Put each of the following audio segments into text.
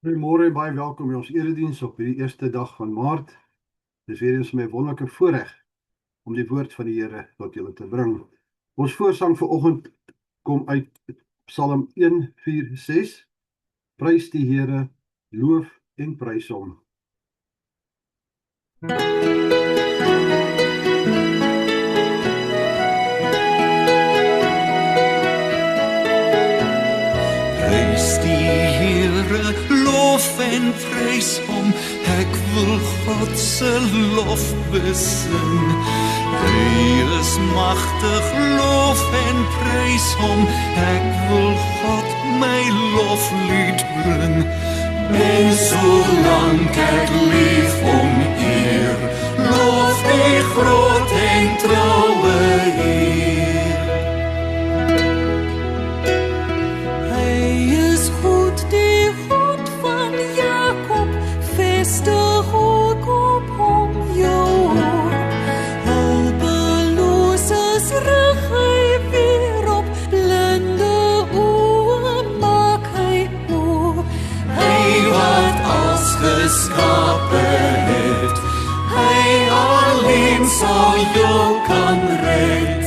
Goeiemôre en baie welkom by ons erediens op hierdie eerste dag van Maart. Dis weer eens my wonderlike voorreg om die woord van die Here tot julle te bring. Ons voorsang vir oggend kom uit Psalm 146. Prys die Here, loof en prys hom. Prys die Here, loof en prys hom, ek wil God se lof besing. Hy is magtig, loof en prys hom, ek wil God my loflied bring. En solank ek lief om eer, loof die groot en troue Heer. Hy is goed, die God van Jakob, vestig ook op hom jou hoop. Hulpeloses rig hy weer op, blinde oë maak hy oop. Hy wat alles geskape het, hy alleen sal jou kan red.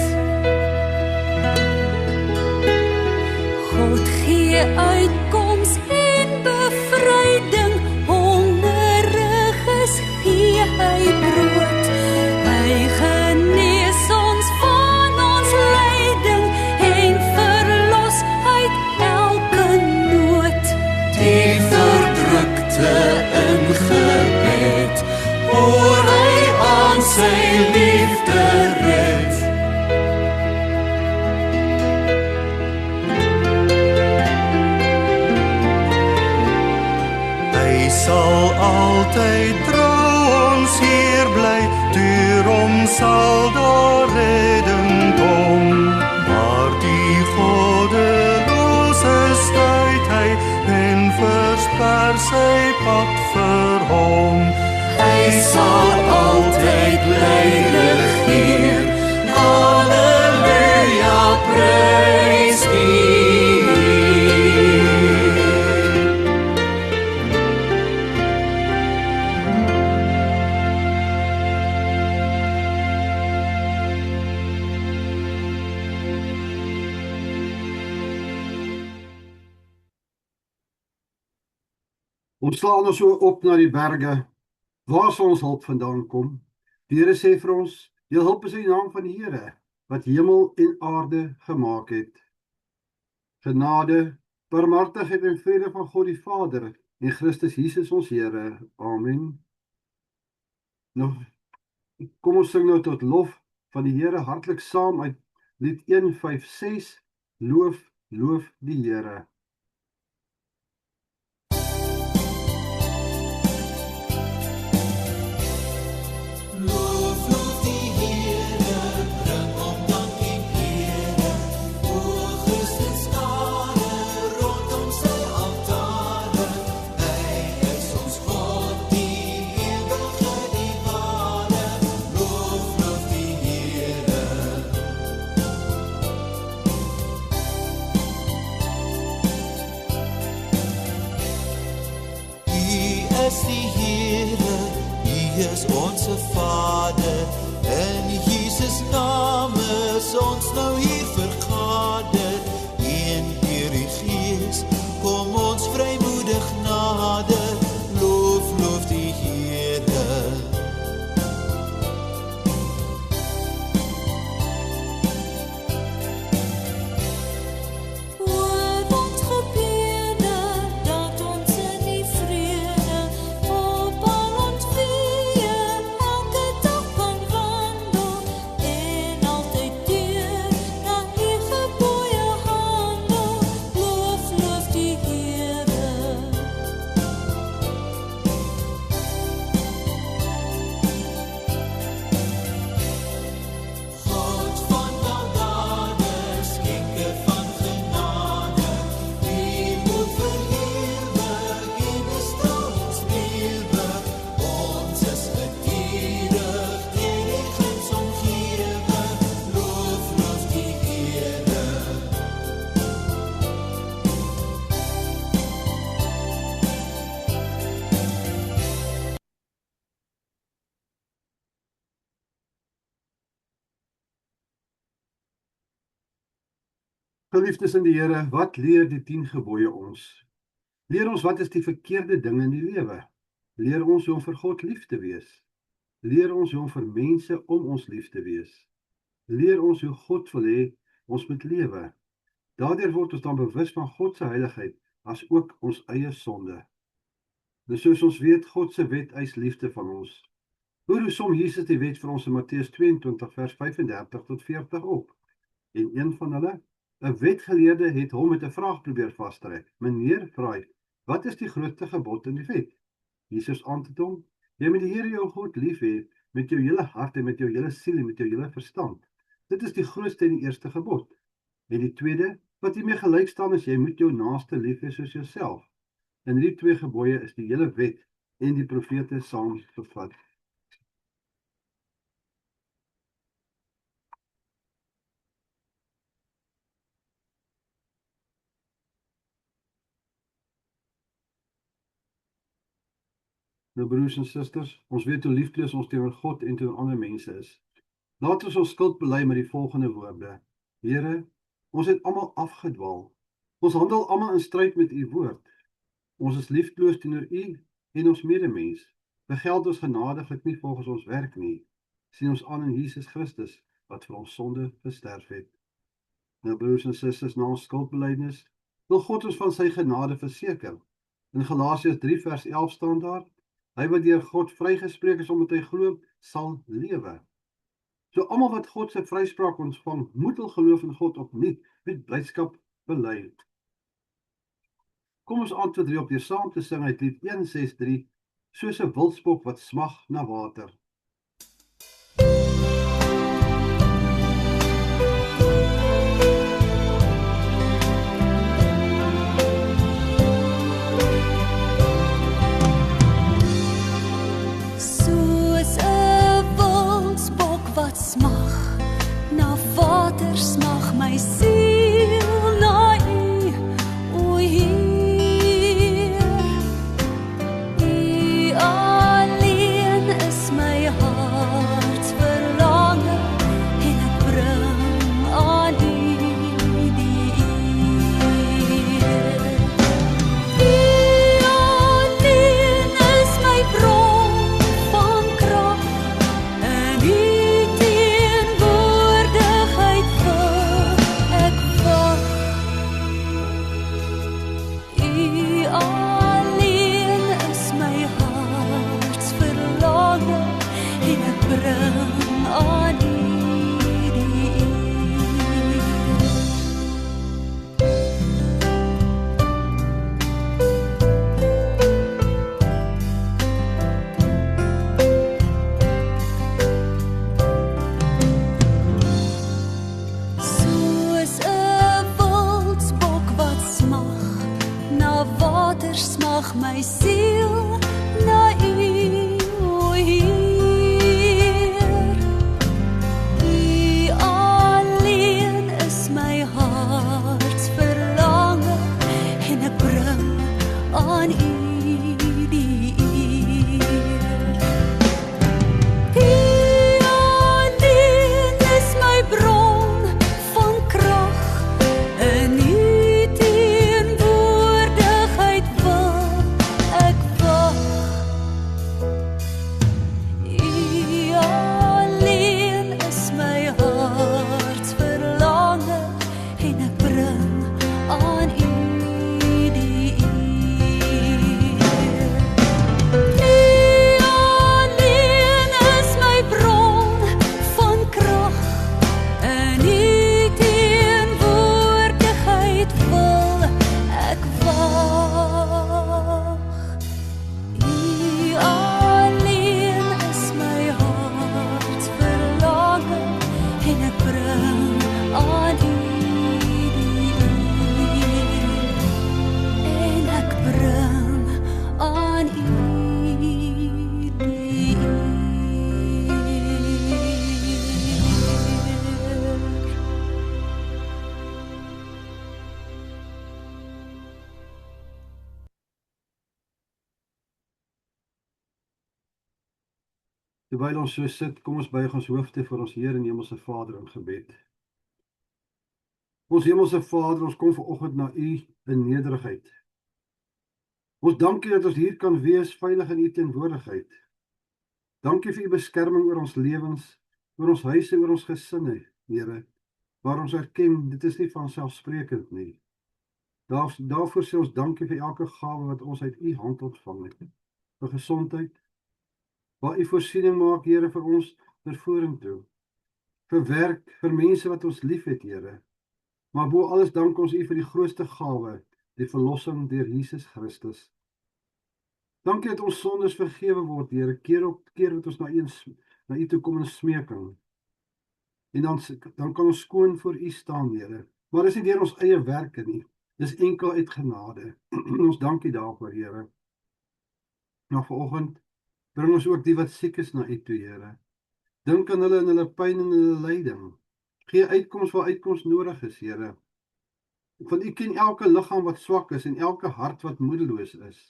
God gee uitkoms en bevryding, hongeriges gee hy brood. Hy genees ons van ons lyding en verlos uit elke nood. Die verdrukte in gebed, hoor hy aan sy liefde red. Hy sal altyd trou ons Heer bly, deur hom sal daar redding kom. Maar die goddelose stuit hy en versper sy pad vir hom. Hy sal altyd bly regeer, halleluja, prys die Heer. Ons slaan ons so op na die berge, waar sal ons hulp vandaan kom? Die Here sê vir ons, jou hulp is in die naam van die Here, wat hemel en aarde gemaak het. Genade, barmhartigheid en vrede van God die Vader en Christus Jesus ons Here. Amen. Nou, kom ons sing nou tot lof van die Here hartlik saam uit lied 156, loof, loof die Here. Is ons Vader, in Jesus naam is ons nou hier vergader, en deur die Gees kom ons vrymoedig nader, loof, loof die Here. Hoor ons gebede, dat ons in die vrede op al ons weë elke dag kan wandel, en altyd deur na Geliefdes in die Here, wat leer die 10 gebooie ons? Leer ons wat is die verkeerde ding in die lewe? Leer ons hoe om vir God lief te wees? Leer ons hoe om vir mense om ons lief te wees? Leer ons hoe God wil hê ons moet lewe? Daardeur word ons dan bewus van God se heiligheid, as ook ons eie sonde. Dus soos ons weet, God se wet eis liefde van ons. Hoe som Jesus die wet vir ons in Matteus 22 vers 35 tot 40 op? En een van hulle, 'n wetgeleerde, het hom met 'n vraag probeer vastrek. Meneer, vra hy, wat is die grootste gebod in die wet? Jesus antwoord hom, jy moet die Here jou God lief hê met jou hele hart en met jou hele siel en met jou hele verstand. Dit is die grootste en die eerste gebod. En die tweede, wat hiermee gelyk staan, is jy moet jou naaste lief hê soos jouself. En hierdie 2 gebooie is die hele wet en die profete saamgevat. Nou broers en susters, ons weet hoe liefdeloos ons teenoor God en teenoor ander mense is. Laat ons skuld bely met die volgende woorde. Here, ons het almal afgedwaal. Ons handel almal in stryd met u woord. Ons is liefdeloos teenoor u en ons medemens. Begeld ons genadiglik nie volgens ons werk nie. Sien ons aan in Jesus Christus, wat vir ons sonde gesterf het. Nou broers en susters, na ons skuldbelydenis, wil God ons van sy genade verseker. In Galasiërs 3 vers 11 staan daar, hy wat deur God vrygespreek is omdat hy glo, sal lewe. So almal wat God se vryspraak ontvang, moet hul geloof in God opnuut met blydskap bely. Kom ons antwoord hierop deur saam te sing uit lied 163, soos 'n wildsbok wat smag na water. Soos 'n wildsbok wat smag na water, smag my siel na u, o Heer. U alleen is my hart verlange en ek bring aan u die eer. U alleen is my bron van krag en u teenwoordigheid wil ek wag. U alleen is my hart verlange en ek bring aan u die eer. Soos 'n wildsbok wat smag na water, smag my siel na u, o Heer. U alleen is my hart verlange en ek bring aan u die eer. U alleen is my bron van krag en u teenwoordigheid wil ek wag. U alleen is my hart verlange en ek bring aan u die eer. U alleen is my bron van krag en u teenwoordigheid wil ek wag. U alleen is my hart verlange en ek bring aan u die eer. En ek bring aan u die eer. Terwyl ons so sit, kom ons buig ons hoofde voor ons Heer en Hemelse Vader in gebed. Ons hemelse Vader, ons kom vanoggend na U in nederigheid. Ons dankie dat ons hier kan wees veilig in U teenwoordigheid. Dankie vir U beskerming oor ons lewens, oor ons huise, oor ons gesinne, Here. Maar ons erken, dit is nie vanselfsprekend nie. Daarvoor sê ons dankie vir elke gawe wat ons uit U hand ontvang het. Vir gesondheid, waar U voorsiening maak, Here, vir ons ter vorentoe. Vir werk, vir mense wat ons liefhet, Here. Maar bo alles dank ons U vir die grootste gawe, die verlossing deur Jesus Christus. Dankie dat ons sondes vergewe word, Here, keer op keer wat ons na U toe kom in smeking. En dan kan ons skoon voor U staan, Here. Maar dis nie deur ons eie werke nie. Dis enkel uit genade. Ons dankie daarvoor, Here. Nou vanoggend bring ons ook die wat siek is na U toe, Here. Dink aan hulle in hulle pyn en hulle lyding. Gee uitkoms waar uitkoms nodig is, Here. Want U ken elke liggaam wat swak is en elke hart wat moedeloos is.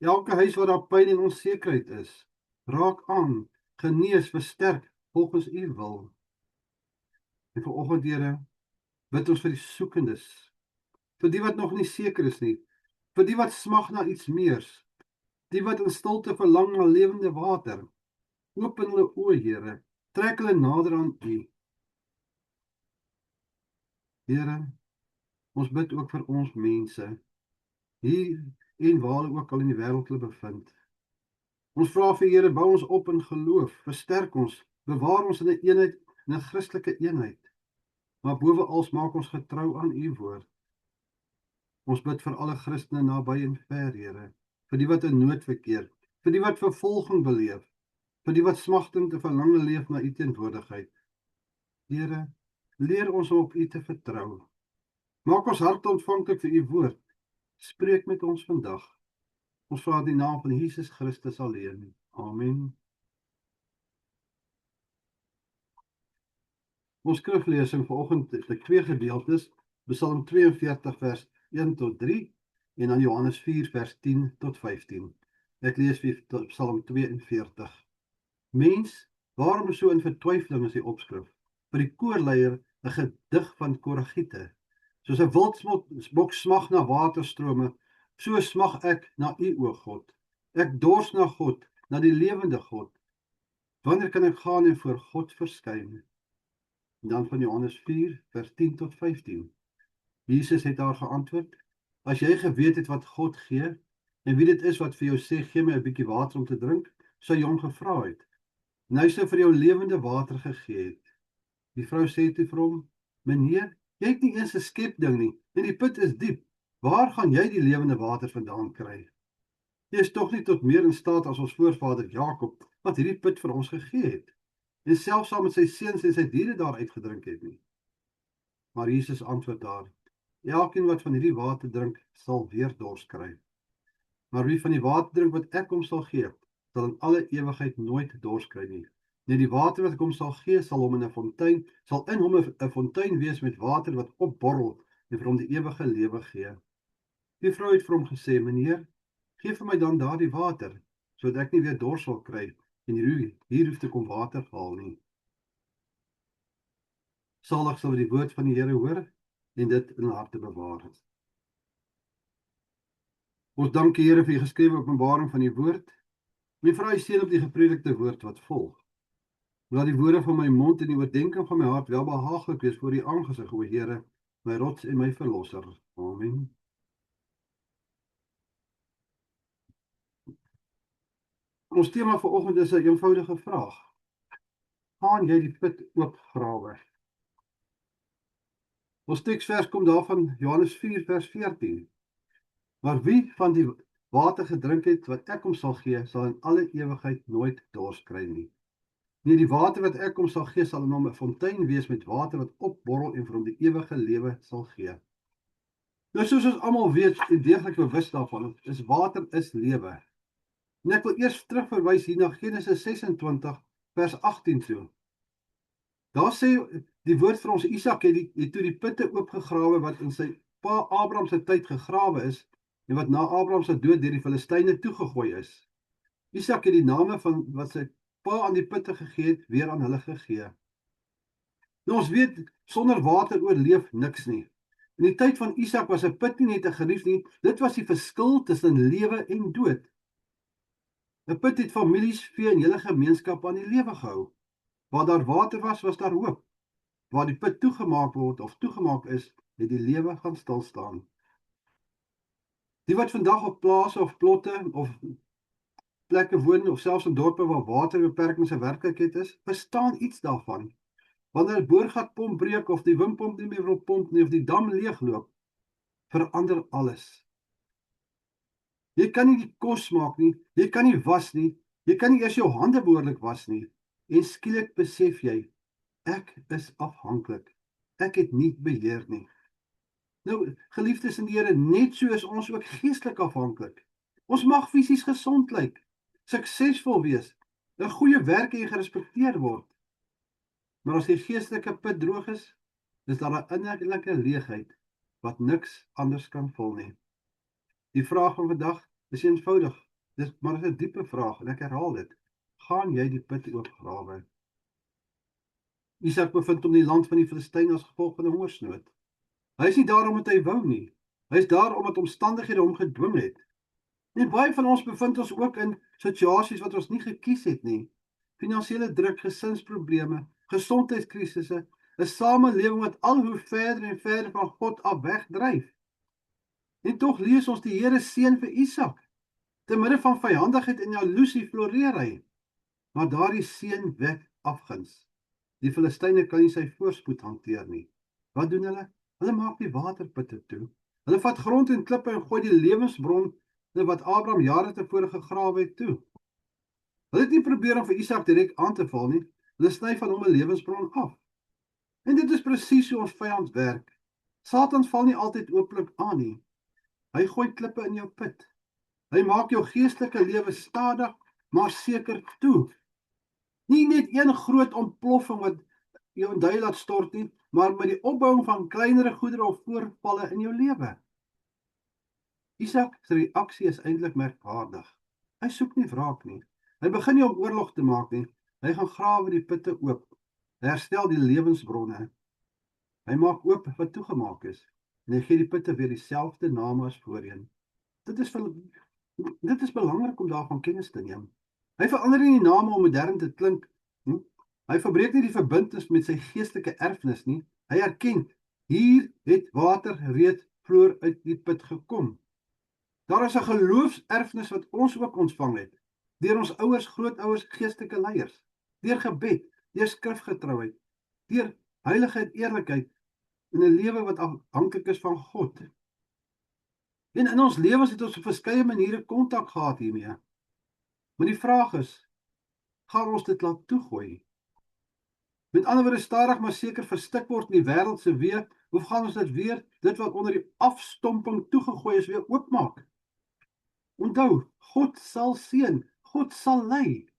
Elke huis waar daar pyn en onsekerheid is. Raak aan, genees, versterk volgens U wil. En vanoggend, Here, bid ons vir die soekendes, vir die wat nog nie seker is nie, vir die wat smag na iets meers, die wat in stilte verlang na lewende water. Open hulle oë, Here, trek hulle nader aan U. Here, ons bid ook vir ons mense, hier en waar hulle ook al in die wêreld hulle bevind. Ons vra vir Here, bou ons op in geloof, versterk ons, bewaar ons in 'n eenheid, in 'n Christelike eenheid. Maar bovenals maak ons getrou aan U woord. Ons bid vir alle Christene naby en ver, Here, vir die wat in nood verkeer, vir die wat vervolging beleef, vir die wat smagtend te verlange leef na U teenwoordigheid. Here, leer ons om op U te vertrou. Maak ons harte ontvanklik vir U woord. Spreek met ons vandag. Ons vra in die naam van Jesus Christus alleen. Amen. Ons skriflesing vanoggend het twee gedeeltes, Psalm 42 vers 1 tot 3 en dan Johannes 4 vers 10 tot 15. Ek lees vir Psalm 42. Mens, waarom so in vertwyfeling is die opskrif? Vir die koorleier 'n gedig van Koragiete. Soos 'n wildsbok smag na waterstrome, so smag ek na U, o God. Ek dors na God, na die lewende God. Wanneer kan ek gaan en voor God verskyn? En dan van Johannes 4 vers 10 tot 15. Jesus het daar geantwoord: As jy geweet het wat God gee en wie dit is wat vir jou sê gee my 'n bietjie water om te drink, sou jy hom gevra het. En hy sou vir jou lewende water gegee het. Die vrou sê toe vir hom: Meneer, jy het nie eens 'n skepding nie en die put is diep. Waar gaan jy die lewende water vandaan kry? Jy is tog nie tot meer in staat as ons voorvader Jakob, wat hierdie put vir ons gegee het, en selfs saam met sy seuns en sy diere daar uitgedrink het nie. Maar Jesus antwoord daar: Elkeen wat van hierdie water drink, sal weer dors kry. Maar wie van die water drink wat ek hom sal gee, sal in alle ewigheid nooit dors kry nie. Nee, die water wat ek hom sal gee, sal in hom 'n fontein wees met water wat opborrel en vir hom die ewige lewe gee. Die vrou het vir hom gesê: Meneer, gee vir my dan daardie water, sodat ek nie weer dors sal kry en hier hoef te kom water haal nie. Salig sal die woord van die Here hoor en dit in hulle harte bewaar. Ons dank die Here vir die geskrewe openbaring van die woord. En vra U seën op die gepredikte woord wat volg. Laat die woorde van my mond en die oordeenking van my hart welbehaaglik wees voor U aangesig, o Here, my rots en my verlosser. Amen. Ons tema vanoggend is 'n eenvoudige vraag. Gaan jy die put oopgrawe? Ons teksvers kom daarvan Johannes 4 vers 14. Maar wie van die water gedrink het wat ek hom sal gee, sal in alle ewigheid nooit dors kry nie. Nee, die water wat ek hom sal gee, sal in hom 'n fontein wees met water wat opborrel en vir hom die ewige lewe sal gee. Nou soos ons almal weet en deeglik bewus daarvan, is water is lewe. En ek wil eers terugverwys hier na Genesis 26 vers 18 toe. Daar sê die woord vir ons, Isak het toe die putte oopgegrawe wat in sy pa Abraham se tyd gegrawe is en wat na Abraham se dood deur die Filistyne toegegooi is. Isak het die name van wat sy pa aan die putte gegee het, weer aan hulle gegee. Nou ons weet, sonder water oorleef niks nie. In die tyd van Isak was 'n put nie net 'n gerief nie, dit was die verskil tussen lewe en dood. 'n Put het families, vee en hele gemeenskap aan die lewe gehou. Waar daar water was, was daar hoop. Waar die put toegemaak word of toegemaak is, het die lewe gaan stil staan. Die wat vandag op plase of plotte of plekke woon of selfs in dorpe waar waterbeperkings 'n werklikheid is, verstaan iets daarvan. Wanneer 'n boorgatpomp breek of die windpomp nie meer wil pomp nie of die dam leegloop, verander alles. Jy kan nie die kos maak nie, jy kan nie was nie, jy kan nie eers jou hande behoorlik was nie. En skielik besef jy, ek is afhanklik. Ek het nie beheer nie. Nou, geliefdes in die Here, net so is ons ook geestelik afhanklik. Ons mag fisies gesond lyk, suksesvol wees, 'n goeie werk en gerespekteer word. Maar as die geestelike put droog is daar 'n innerlike leegheid wat niks anders kan vul nie. Die vraag van vandag is eenvoudig, maar dit is 'n diepe vraag en ek herhaal dit. Gaan jy die put oopgrawe? Isak bevind hom in die land van die Filistyne as gevolg van 'n hongersnood. Hy is nie daar omdat hy wou nie. Hy is daar omdat omstandighede hom gedwing het. En baie van ons bevind ons ook in situasies wat ons nie gekies het nie. Finansiële druk, gesinsprobleme, gesondheidskrisisse, 'n samelewing wat al hoe verder en verder van God af wegdryf. En tog lees ons die Here seën vir Isak. Te midde van vyandigheid en jaloesie floreer hy. Maar daardie seën wek afguns. Die Filistyne kan nie sy voorspoed hanteer nie. Wat doen hulle? Hulle maak die waterputte toe. Hulle vat grond en klippe en gooi die lewensbron wat Abraham jare tevore gegrawe het toe. Hulle het nie probeer om vir Isak direk aan te val nie. Hulle sny van hom 'n lewensbron af. En dit is presies hoe ons vyand werk. Satan val nie altyd ooplik aan nie. Hy gooi klippe in jou put. Hy maak jou geestelike lewe stadig, maar seker toe. Nie net een groot ontploffing wat jou in duie laat stort nie, maar met die opbouing van kleinere goedere of voorvalle in jou lewe. Isak se reaksie is eintlik merkwaardig. Hy soek nie wraak nie. Hy begin nie om oorlog te maak nie. Hy gaan grawe die putte oop. Hy herstel die lewensbronne. Hy maak oop wat toegemaak is. En hy gee die putte weer dieselfde name as voorheen. Dit is belangrik om daarvan kennis te neem. Hy verander nie die name om modern te klink nie. Hy verbreek nie die verbintenis met sy geestelike erfenis nie. Hy erken, hier het water reeds vroeër uit die put gekom. Daar is 'n geloofserfenis wat ons ook ontvang het, deur ons ouers, grootouers, geestelike leiers, deur gebed, deur skrifgetrouheid, deur heiligheid, eerlikheid, in 'n lewe wat afhanklik is van God. En in ons lewens het ons op verskeie maniere kontak gehad hiermee. Maar die vraag is, gaan ons dit laat toegooi? Met ander woorde, stadig maar seker verstik word in die wêreld se weë, of gaan ons dit wat onder die afstomping toegegooi is, weer oopmaak? Onthou, God sal seën, God sal lei,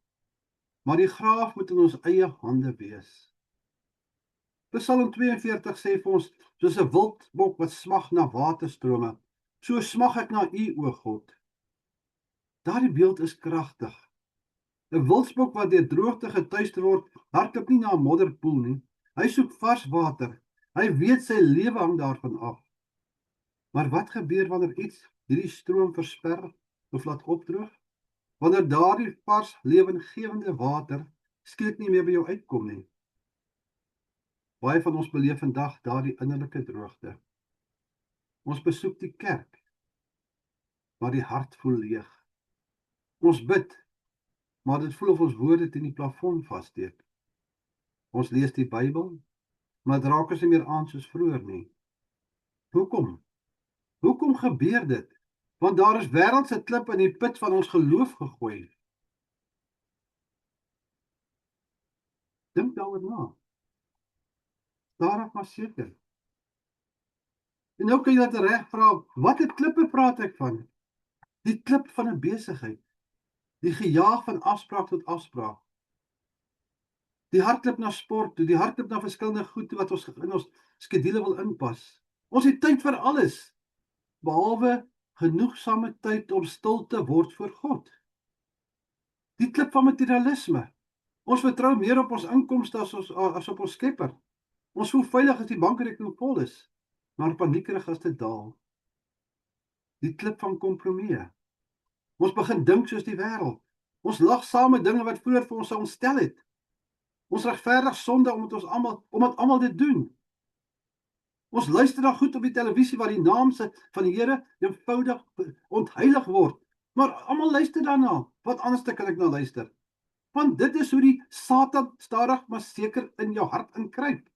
maar die graaf moet in ons eie hande wees. Psalm 42 sê vir ons, soos 'n wildbok wat smag na waterstrome, so smag ek na U, o God. Daardie beeld is kragtig. 'n Wildsbok wat deur droogte getuister word, hardloop nie na 'n modderpoel nie. Hy soek vars water. Hy weet sy lewe hang daarvan af. Maar wat gebeur wanneer iets hierdie stroom versper of laat opdroog? Wanneer daardie vars lewensgewende water skielik nie meer by jou uitkom nie. Baie van ons beleef vandag daardie innerlike droogte. Ons besoek die kerk, maar die hart voel leeg. Ons bid, maar dit voel of ons woorde teen die plafon vassteek. Ons lees die Bybel, maar dit raak ons nie meer aan soos vroeër nie. Hoekom? Hoekom gebeur dit? Want daar is wêreldse klip in die put van ons geloof gegooi. Dink daaroor na. Stadig maar seker. En nou kan jy dit reg vra, watter klippe praat ek van? Die klip van 'n besigheid. Die gejaag van afspraak tot afspraak. Die hardloop na sport, die hardloop na verskillende goed wat ons in ons skedule wil inpas. Ons het tyd vir alles, behalwe genoegsame tyd om stil te word voor God. Die klip van materialisme. Ons vertrou meer op ons inkomste as op ons Skepper. Ons voel veilig as die bankrekening vol is, maar paniekerig as dit daal. Die klip van kompromie. Ons begin dink soos die wêreld. Ons lag saam met dinge wat vroeër vir ons sou ontstel het. Ons regverdig sonde omdat almal dit doen. Ons luister na goed op die televisie waar die naam van die Here eenvoudig ontheilig word. Maar almal luister daarna. Wat anders kan ek nou luister? Want dit is hoe die Satan stadig maar seker in jou hart inkruip.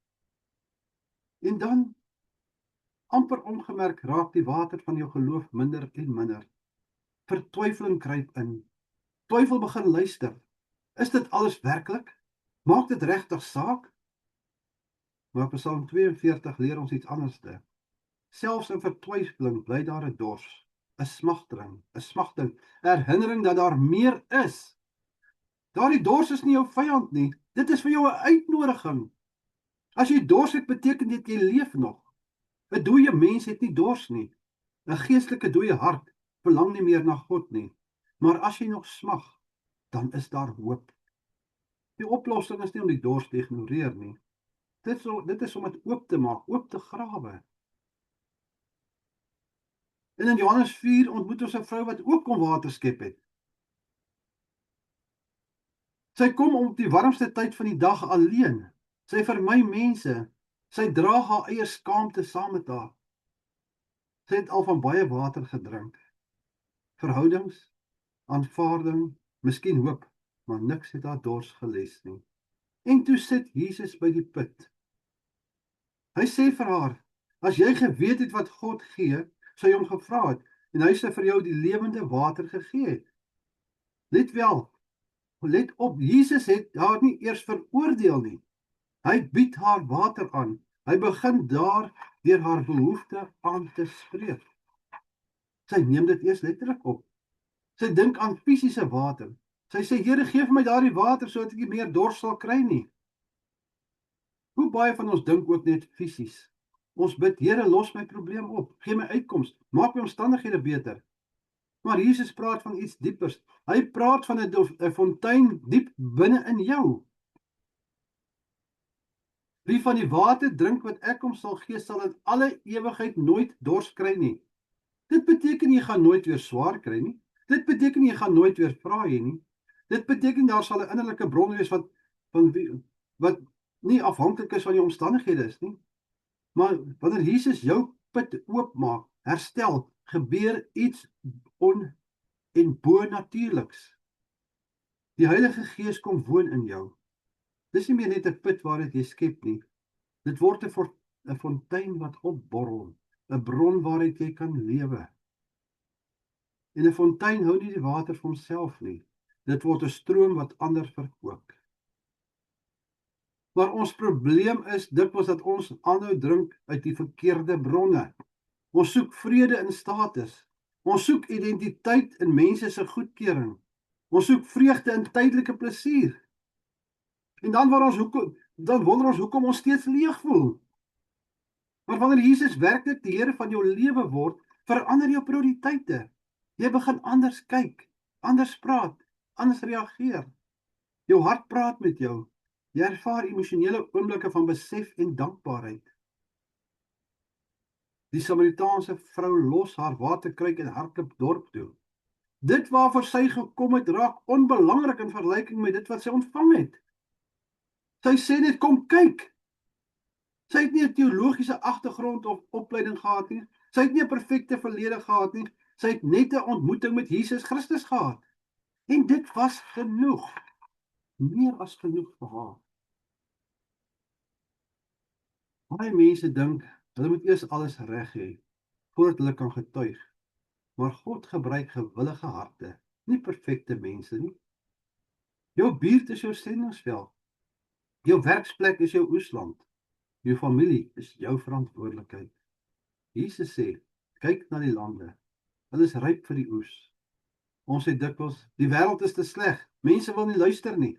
En dan, amper ongemerk, raak die water van jou geloof minder en minder. Vertwyfeling kruip in. Twyfel begin luister. Is dit alles werklik? Maak dit regtig saak? Maar Psalm 42 leer ons iets anderste. Selfs in vertwyfeling bly daar 'n dors, 'n smagting, herinnering dat daar meer is. Daardie dors is nie jou vyand nie, dit is vir jou 'n uitnodiging. As jy dors het, beteken dit jy leef nog. 'n Dooie mens het nie dors nie. 'n Geestelike dooie hart verlang nie meer na God nie. Maar as jy nog smag, dan is daar hoop. Die oplossing is nie om die dors te ignoreer nie. Dit is om dit oop te maak, oop te grawe. En in Johannes 4 ontmoet ons 'n vrou wat ook kom water skep het. Sy kom op die warmste tyd van die dag alleen. Sy vermy mense. Sy dra haar eie skaamte saam met haar. Sy het al van baie water gedrink. Verhoudings, aanvaarding, miskien hoop, maar niks het haar dors geles nie. En toe sit Jesus by die put. Hy sê vir haar, as jy geweet het wat God gee, sou jy hom gevra het, en hy sou vir jou die lewende water gegee het. Let op, Jesus het haar nie eers veroordeel nie. Hy bied haar water aan. Hy begin daar deur haar behoefte aan te spreek. Sy neem dit eers letterlik op. Sy dink aan fisiese water. Sy sê, Here, gee vir my daardie water sodat ek nie meer dors sal kry nie. Hoe baie van ons dink ook net fisies. Ons bid, Here, los my probleem op, gee my uitkoms, maak my omstandighede beter. Maar Jesus praat van iets diepers. Hy praat van 'n fontein diep binne in jou. Wie van die water drink wat ek hom sal gee, sal in alle ewigheid nooit dors kry nie. Dit beteken jy gaan nooit weer swaar kry nie. Dit beteken jy gaan nooit weer vra hê nie. Dit beteken daar sal 'n innerlike bron wees wat nie afhanklik is van die omstandighede is nie. Maar wanneer Jesus jou put oopmaak, herstel, gebeur iets bonatuurliks. Die Heilige Gees kom woon in jou. Dis nie meer net 'n put waaruit jy skep nie. Dit word 'n fontein wat opborrel, 'n bron waaruit jy kan lewe. En 'n fontein hou nie die water vir homself nie. Dit word 'n stroom wat ander verkoop. Maar ons probleem is dikwels dat ons aanhou drink uit die verkeerde bronne. Ons soek vrede in status. Ons soek identiteit in mense se goedkeuring. Ons soek vreugde in tydelike plesier. En dan wonder ons hoekom ons steeds leeg voel. Maar wanneer Jesus werklik die Here van jou lewe word, verander jou prioriteite. Jy begin anders kyk, anders praat, anders reageer. Jou hart praat met jou. Jy ervaar emosionele oomblikke van besef en dankbaarheid. Die Samaritaanse vrou los haar waterkruik en hardloop dorp toe. Dit waarvoor sy gekom het, raak onbelangrik in vergelyking met dit wat sy ontvang het. Sy sê net, kom kyk. Sy het nie 'n teologiese agtergrond of opleiding gehad nie. Sy het nie 'n perfekte verlede gehad nie. Sy het net 'n ontmoeting met Jesus Christus gehad. En dit was genoeg. Meer as genoeg vir haar. Baie mense dink, hulle moet eers alles reg hê, voordat hulle kan getuig. Maar God gebruik gewillige harte, nie perfekte mense nie. Jou buurt is jou sendingsveld. Jou werksplek is jou oesland. Jou familie is jou verantwoordelikheid. Jesus sê, kyk na die lande. Hulle is ryp vir die oes. Ons sê dikwels, die wêreld is te sleg. Mense wil nie luister nie.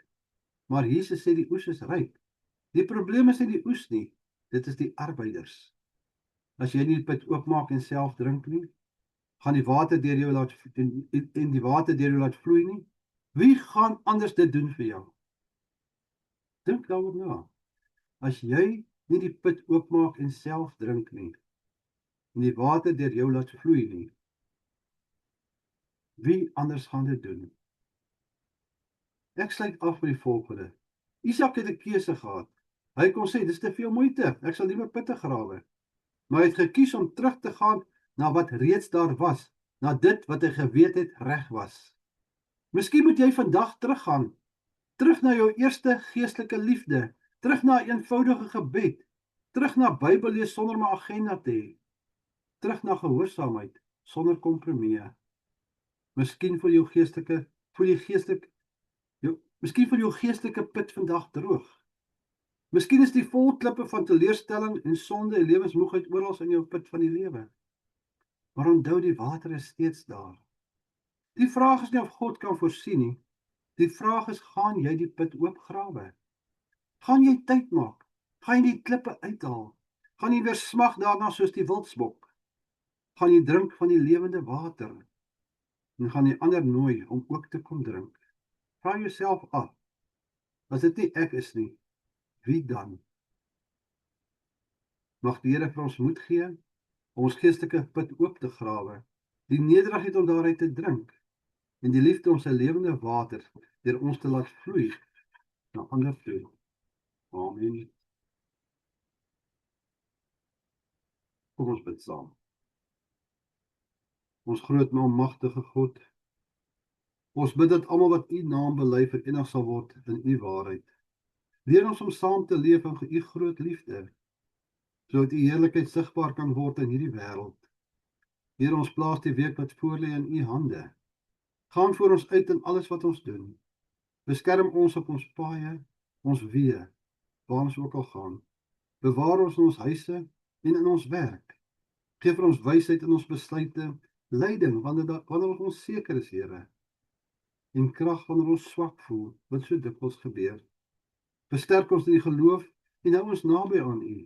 Maar Jesus sê die oes is ryp. Die probleem is nie die oes nie. Dit is die arbeiders. As jy nie die put oopmaak en self drink nie, gaan die water deur jou laat vloei nie. Wie gaan anders dit doen vir jou? Dink daaroor na. As jy nie die put oopmaak en self drink nie, en die water deur jou laat vloei nie. Wie anders gaan dit doen? Ek sluit af met die volgende. Isak het 'n keuse gehad. Hy kon sê, dis te veel moeite, ek sal liewer putte grawe. Maar hy het gekies om terug te gaan na wat reeds daar was, na dit wat hy geweet het reg was. Miskien moet jy vandag teruggaan, terug na jou eerste geestelike liefde, terug na 'n eenvoudige gebed, terug na Bybel lees sonder 'n agenda te hê, terug na gehoorsaamheid sonder kompromieë. Miskien voel jou geestelike put vandag droog. Miskien is die vol klippe van teleurstelling en sonde en lewensmoegheid oral in jou put van die lewe. Maar onthou, die water is steeds daar. Die vraag is nie of God kan voorsien nie. Die vraag is, gaan jy die put oopgrawe? Gaan jy tyd maak? Gaan jy die klippe uithaal? Gaan jy weer smag daarna soos die wildsbok? Gaan jy drink van die lewende water? En gaan jy ander nooi om ook te kom drink? Vra jouself af, as dit nie ek is nie, wie dan? Mag die Here vir ons moed gee om ons geestelike put oop te grawe, die nederigheid om daaruit te drink, en die liefde om sy lewende water deur ons te laat vloei na ander toe. Amen. Kom ons bid saam. Ons groot en almagtige God, ons bid dat almal wat u naam bely verenig sal word in u waarheid. Leer ons om saam te leef in u groot liefde, sodat u heerlikheid sigbaar kan word in hierdie wêreld. Here, ons plaas die week wat voorlê in u hande. Gaan voor ons uit in alles wat ons doen. Beskerm ons op ons paaie, ons weë, waar ons ook al gaan. Bewaar ons in ons huise en in ons werk. Geef vir ons wysheid in ons besluite, leiding wanneer ons onseker is, Here, en krag wanneer ons swak voel, wat so dikwels gebeur. Versterk ons in die geloof en hou ons naby aan u.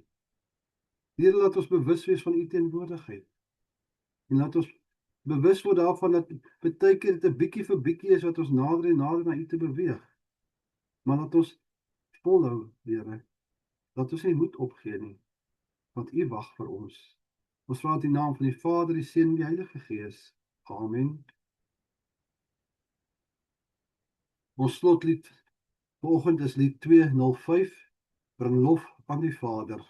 Here, laat ons bewus wees van u teenwoordigheid. En laat ons bewus word daarvan dat baie keer dit 'n bietjie vir bietjie is wat ons nader en nader na u te beweeg. Maar laat ons volhou, Here. Laat ons nie moed opgee nie, want u wag vir ons. Ons vra in die naam van die Vader, die Seun en die Heilige Gees. Amen. Ons slotlied vanoggend is lied 205, bring lof aan die Vader.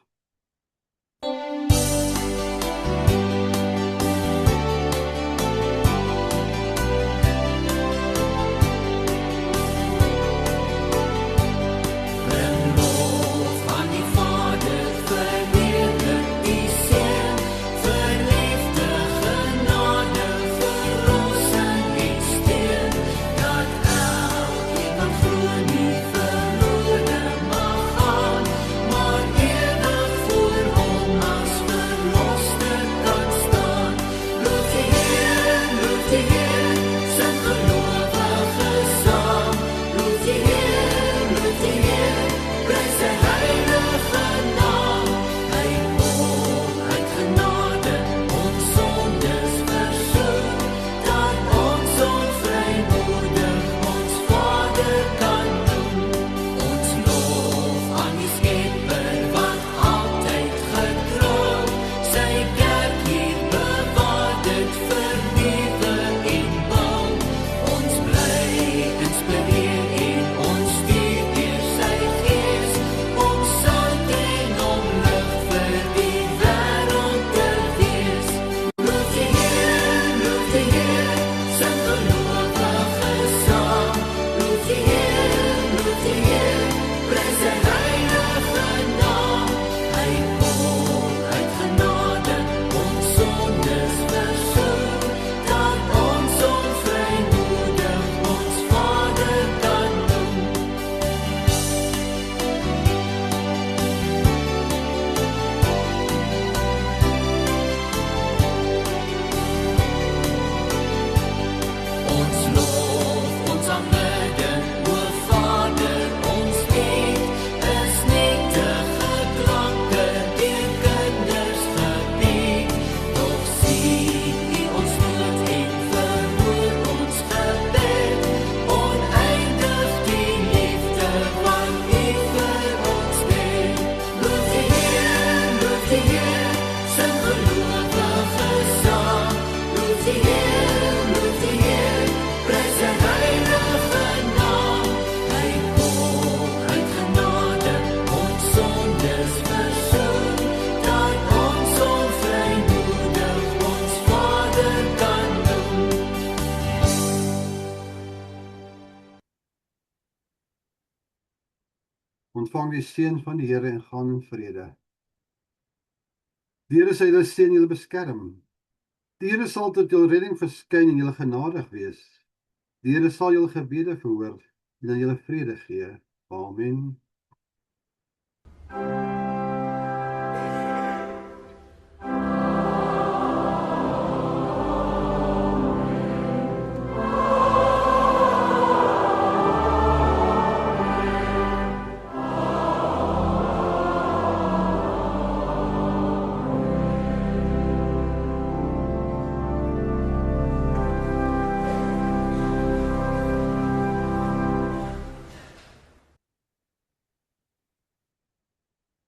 Verlore mag gaan, maar eeuwig Ontvang die seën van die Here en gaan in vrede. Die Here sal julle seën en julle beskerm. Die Here sal tot julle redding verskyn en julle genadig wees. Die Here sal julle gebede verhoor en aan julle vrede gee. Amen.